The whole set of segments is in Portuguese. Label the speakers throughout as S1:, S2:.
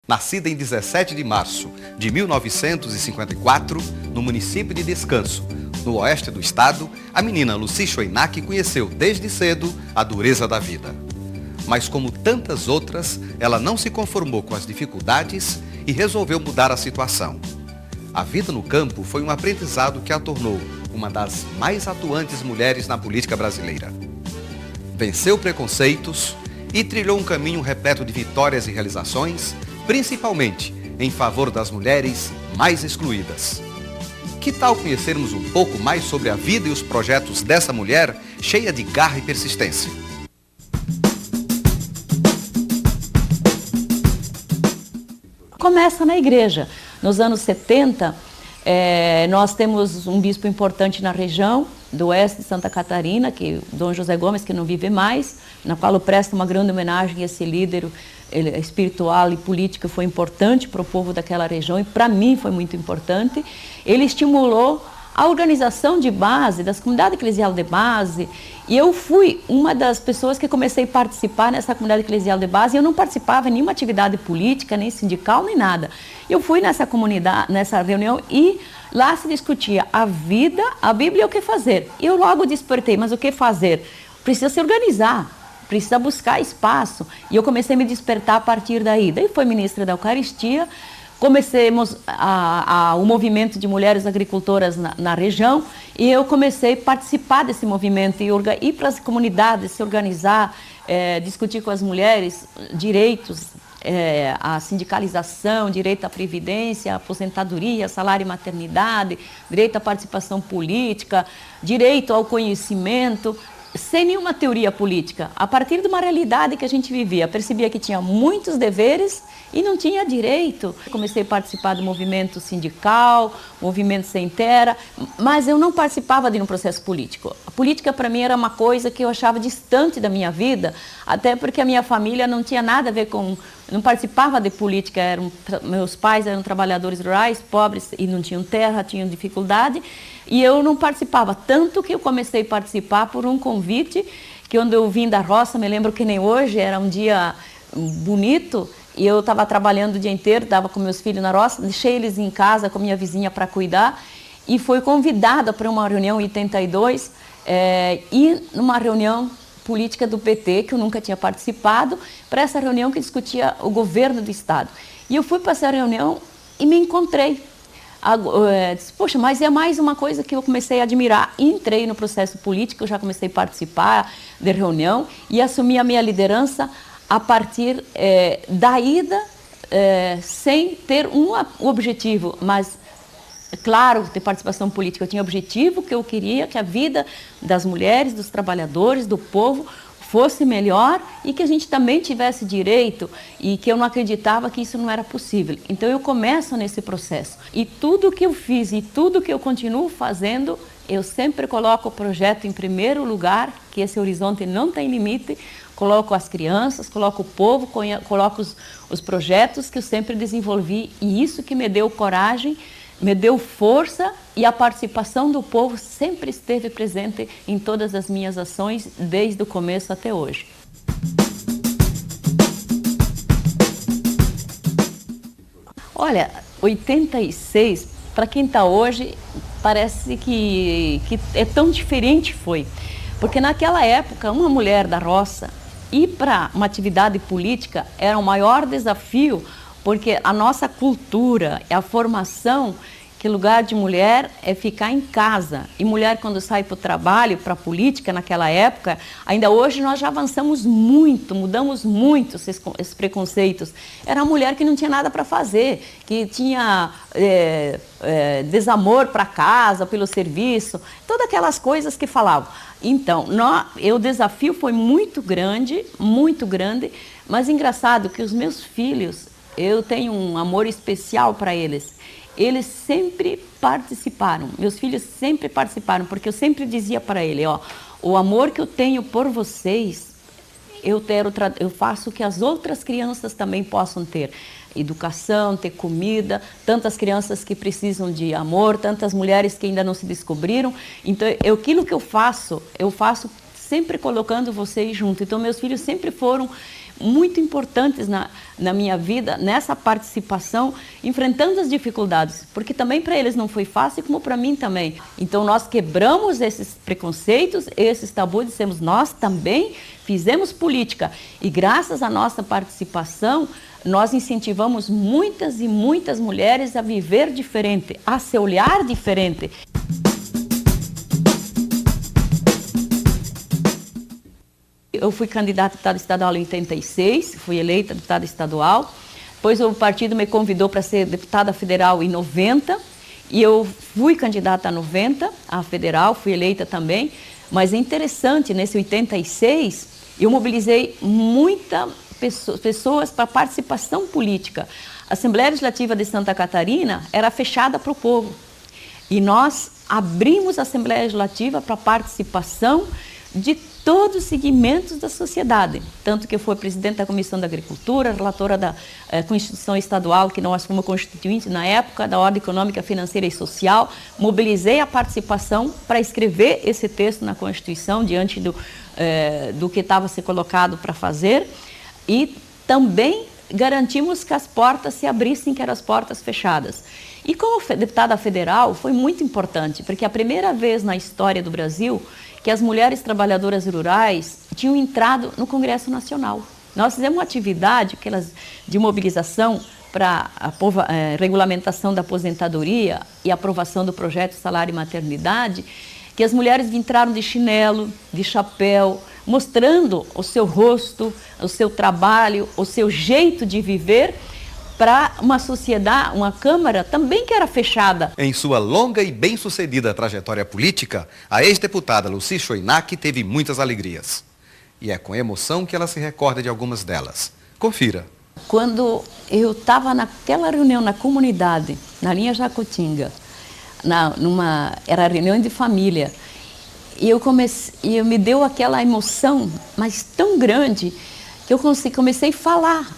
S1: Nascida em 17 de março de 1954, no município de Descanso, no oeste do estado, a menina Lucy Choinack conheceu desde cedo a dureza da vida. Mas como tantas outras, ela não se conformou com as dificuldades e resolveu mudar a situação. A vida no campo foi um aprendizado que a tornou uma das mais atuantes mulheres na política brasileira. Venceu preconceitos e trilhou um caminho repleto de vitórias e realizações, principalmente em favor das mulheres mais excluídas. Que tal conhecermos um pouco mais sobre a vida e os projetos dessa mulher cheia de garra e persistência?
S2: Começa na igreja. Nos anos 70, nós temos um bispo importante na região do oeste de Santa Catarina, que Dom José Gomes, que não vive mais, na qual eu presto uma grande homenagem a esse líder espiritual e político, foi importante para o povo daquela região e para mim foi muito importante. Ele estimulou a organização de base, das comunidades eclesiais de base, e eu fui uma das pessoas que comecei a participar nessa comunidade eclesial de base. Eu não participava em nenhuma atividade política, nem sindical, nem nada. Eu fui nessa comunidade, nessa reunião, e lá se discutia a vida, a Bíblia e o que fazer. E eu logo despertei, mas o que fazer? Precisa se organizar, precisa buscar espaço. E eu comecei a me despertar a partir daí. Daí foi ministra da Eucaristia, comecemos o movimento de mulheres agricultoras na região, e eu comecei a participar desse movimento, ir para as comunidades, se organizar, discutir com as mulheres direitos, a sindicalização, direito à previdência, aposentadoria, salário e maternidade, direito à participação política, direito ao conhecimento, sem nenhuma teoria política, a partir de uma realidade que a gente vivia. Percebia que tinha muitos deveres e não tinha direito. Comecei a participar do movimento sindical, movimento sem terra, mas eu não participava de um processo político. A política para mim era uma coisa que eu achava distante da minha vida, até porque a minha família não tinha nada a ver com... não participava de política, meus pais eram trabalhadores rurais, pobres e não tinham terra, tinham dificuldade, e eu não participava, tanto que eu comecei a participar por um convite, que quando eu vim da roça, me lembro que nem hoje, era um dia bonito, e eu estava trabalhando o dia inteiro, estava com meus filhos na roça, deixei eles em casa com minha vizinha para cuidar, e fui convidada para uma reunião em 82, e numa reunião política do PT, que eu nunca tinha participado, para essa reunião que discutia o governo do Estado. E eu fui para essa reunião e me encontrei. Disse, poxa, mas é mais uma coisa que eu comecei a admirar. Entrei no processo político, eu já comecei a participar de reunião e assumi a minha liderança a partir da ida, sem ter um objetivo, mas claro, de participação política. Eu tinha objetivo que eu queria que a vida das mulheres, dos trabalhadores, do povo fosse melhor e que a gente também tivesse direito, e que eu não acreditava que isso não era possível. Então eu começo nesse processo. E tudo que eu fiz e tudo que eu continuo fazendo, eu sempre coloco o projeto em primeiro lugar, que esse horizonte não tem limite. Coloco as crianças, coloco o povo, coloco os projetos que eu sempre desenvolvi, e isso que me deu coragem, me deu força, e a participação do povo sempre esteve presente em todas as minhas ações, desde o começo até hoje. Olha, 86, para quem está hoje, parece que é tão diferente foi. Porque naquela época, uma mulher da roça ir para uma atividade política era o maior desafio, porque a nossa cultura e a formação, que lugar de mulher é ficar em casa. E mulher, quando sai para o trabalho, para a política, naquela época, ainda hoje nós já avançamos muito, mudamos muito esses preconceitos. Era uma mulher que não tinha nada para fazer, que tinha desamor para casa, pelo serviço, todas aquelas coisas que falavam. Então, o desafio foi muito grande, mas engraçado que os meus filhos, eu tenho um amor especial para eles. Eles sempre participaram, meus filhos sempre participaram, porque eu sempre dizia para ele, ó, o amor que eu tenho por vocês, eu faço que as outras crianças também possam ter educação, ter comida, tantas crianças que precisam de amor, tantas mulheres que ainda não se descobriram. Então, aquilo que eu faço sempre colocando vocês junto. Então, meus filhos sempre foram muito importantes na minha vida, nessa participação, enfrentando as dificuldades, porque também para eles não foi fácil, como para mim também. Então nós quebramos esses preconceitos, esses tabus, dissemos nós também fizemos política e graças à nossa participação, nós incentivamos muitas e muitas mulheres a viver diferente, a se olhar diferente. Eu fui candidata a deputada estadual em 86, fui eleita deputada estadual. Depois o partido me convidou para ser deputada federal em 90 e eu fui candidata a 90, a federal, fui eleita também. Mas é interessante, nesse 86, eu mobilizei muitas pessoas para participação política. A Assembleia Legislativa de Santa Catarina era fechada para o povo. E nós abrimos a Assembleia Legislativa para participação de todos os segmentos da sociedade. Tanto que eu fui presidente da Comissão da Agricultura, relatora da Constituição Estadual, que nós fomos constituinte na época, da Ordem Econômica, Financeira e Social. Mobilizei a participação para escrever esse texto na Constituição, diante do que estava se colocado para fazer. E também garantimos que as portas se abrissem, que eram as portas fechadas. E como deputada federal, foi muito importante, porque a primeira vez na história do Brasil que as mulheres trabalhadoras rurais tinham entrado no Congresso Nacional. Nós fizemos uma atividade de mobilização para a regulamentação da aposentadoria e aprovação do projeto Salário e Maternidade, que as mulheres entraram de chinelo, de chapéu, mostrando o seu rosto, o seu trabalho, o seu jeito de viver, para uma sociedade, uma Câmara também que era fechada.
S1: Em sua longa e bem-sucedida trajetória política, a ex-deputada Lucy Choinac teve muitas alegrias. E é com emoção que ela se recorda de algumas delas. Confira.
S2: Quando eu estava naquela reunião na comunidade, na linha Jacutinga, era reunião de família, e me deu aquela emoção, mas tão grande, que eu comecei a falar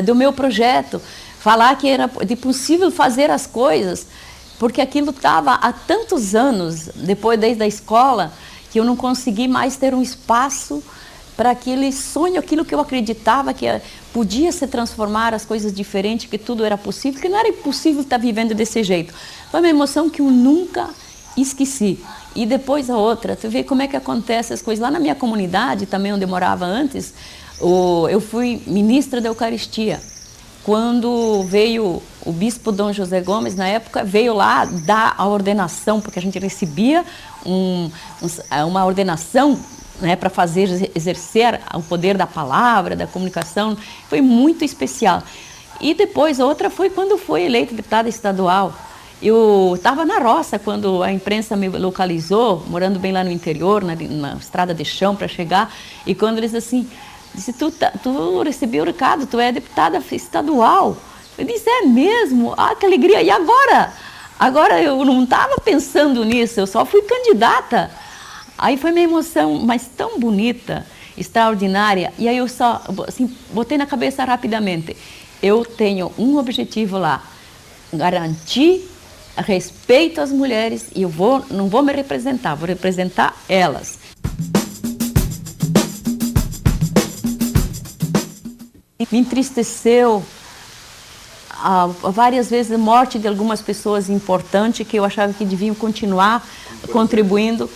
S2: do meu projeto, falar que era possível fazer as coisas, porque aquilo estava há tantos anos, desde a escola, que eu não consegui mais ter um espaço para aquele sonho, aquilo que eu acreditava que podia se transformar, as coisas diferentes, que tudo era possível, que não era impossível estar vivendo desse jeito. Foi uma emoção que eu nunca esqueci. E depois a outra, tu vê como é que acontece as coisas. Lá na minha comunidade, também onde eu morava antes, eu fui ministra da Eucaristia. Quando veio o bispo Dom José Gomes, na época, veio lá dar a ordenação, porque a gente recebia uma ordenação, né, para exercer o poder da palavra, da comunicação. Foi muito especial. E depois outra foi quando fui eleita deputada estadual. Eu estava na roça quando a imprensa me localizou, morando bem lá no interior, na estrada de chão para chegar, e quando eles assim, disse, tu recebeu o recado, tu é deputada estadual. Eu disse, é mesmo? Ah, que alegria! E agora? Agora eu não estava pensando nisso, eu só fui candidata. Aí foi uma emoção, mas tão bonita, extraordinária, e aí eu só, assim, botei na cabeça rapidamente, eu tenho um objetivo lá, garantir respeito às mulheres, e não vou me representar, vou representar elas. Me entristeceu várias vezes a morte de algumas pessoas importantes que eu achava que deviam continuar contribuindo.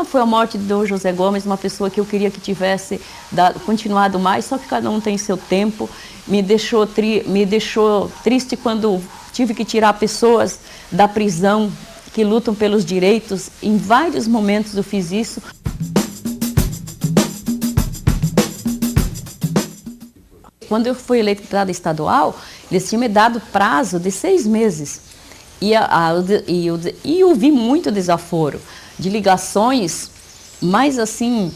S2: Foi a morte de Dom José Gomes, uma pessoa que eu queria que tivesse continuado mais, só que cada um tem seu tempo. Me deixou triste quando tive que tirar pessoas da prisão que lutam pelos direitos. Em vários momentos eu fiz isso. Quando eu fui eleita deputada estadual, eles tinham me dado prazo de 6 meses. E eu vi muito desaforo, de ligações mais assim,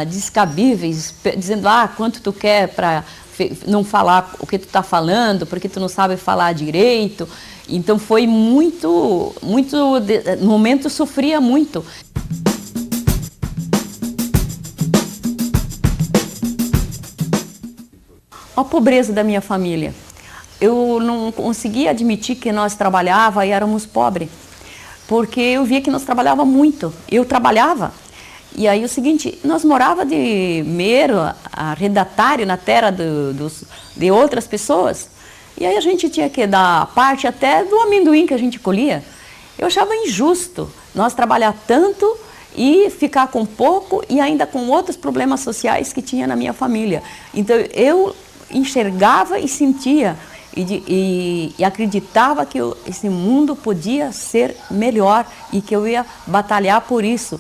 S2: descabíveis, dizendo, quanto tu quer para não falar o que tu está falando, porque tu não sabe falar direito. Então foi no momento eu sofria muito. A pobreza da minha família. Eu não conseguia admitir que nós trabalhávamos e éramos pobres, porque eu via que nós trabalhávamos muito. Eu trabalhava E aí o seguinte, nós morava de mero arrendatário na terra de outras pessoas. E aí a gente tinha que dar parte até do amendoim que a gente colhia. Eu achava injusto nós trabalhar tanto e ficar com pouco e ainda com outros problemas sociais que tinha na minha família. Então eu enxergava e sentia e acreditava que esse mundo podia ser melhor e que eu ia batalhar por isso.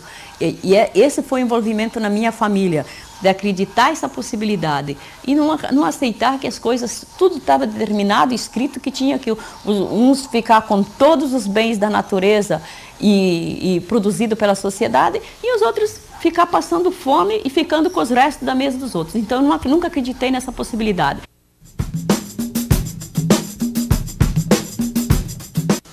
S2: Esse foi o envolvimento na minha família, de acreditar essa possibilidade e não aceitar que as coisas, tudo estava determinado, escrito, que tinha que uns ficar com todos os bens da natureza e produzido pela sociedade e os outros ficar passando fome e ficando com os restos da mesa dos outros. Então eu nunca acreditei nessa possibilidade.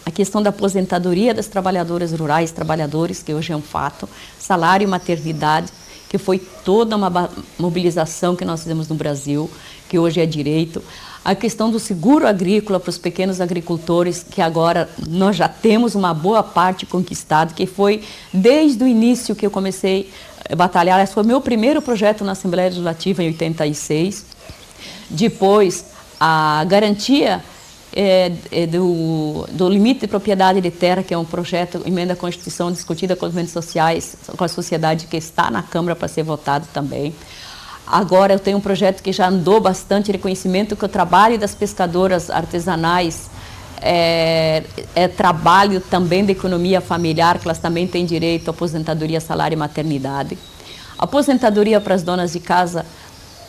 S2: A questão da aposentadoria das trabalhadoras rurais, trabalhadores, que hoje é um fato, salário e maternidade, que foi toda uma mobilização que nós fizemos no Brasil, que hoje é direito. A questão do seguro agrícola para os pequenos agricultores, que agora nós já temos uma boa parte conquistada, que foi desde o início que eu comecei a batalhar. Esse foi o meu primeiro projeto na Assembleia Legislativa, em 86. Depois, a garantia do limite de propriedade de terra, que é um projeto, emenda à Constituição, discutida com os movimentos sociais, com a sociedade, que está na Câmara para ser votado também. Agora eu tenho um projeto que já andou bastante, reconhecimento que o trabalho das pescadoras artesanais é trabalho também da economia familiar, que elas também têm direito à aposentadoria, salário e maternidade. Aposentadoria para as donas de casa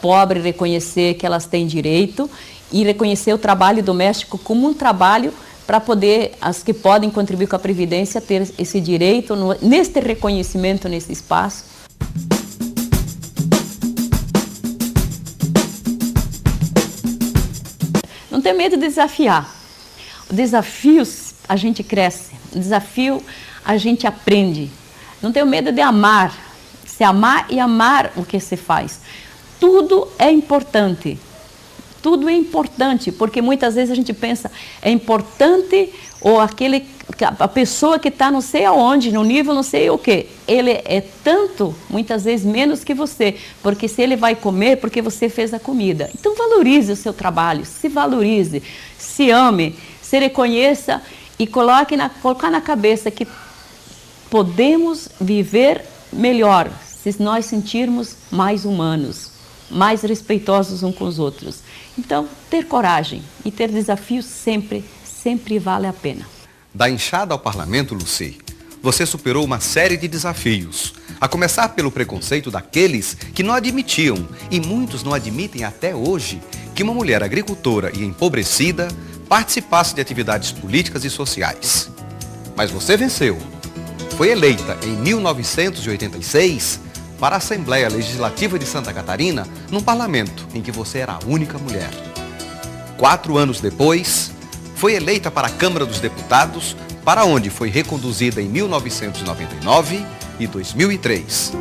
S2: pobre, reconhecer que elas têm direito e reconhecer o trabalho doméstico como um trabalho para poder, as que podem contribuir com a Previdência, ter esse direito, neste reconhecimento, nesse espaço. Não tenho medo de desafiar. O desafio a gente cresce, o desafio a gente aprende. Não tenho medo de amar, se amar e amar o que se faz. Tudo é importante. Tudo é importante, porque muitas vezes a gente pensa, é importante ou a pessoa que está não sei aonde, no nível não sei o quê. Ele é tanto, muitas vezes, menos que você, porque se ele vai comer, porque você fez a comida. Então valorize o seu trabalho, se valorize, se ame, se reconheça e colocar na cabeça que podemos viver melhor se nós sentirmos mais humanos, mais respeitosos uns com os outros. Então, ter coragem e ter desafios sempre vale a pena.
S1: Da enxada ao parlamento, Lucy, você superou uma série de desafios. A começar pelo preconceito daqueles que não admitiam, e muitos não admitem até hoje, que uma mulher agricultora e empobrecida participasse de atividades políticas e sociais. Mas você venceu. Foi eleita em 1986 para a Assembleia Legislativa de Santa Catarina, num parlamento em que você era a única mulher. 4 anos depois, foi eleita para a Câmara dos Deputados, para onde foi reconduzida em 1999 e 2003.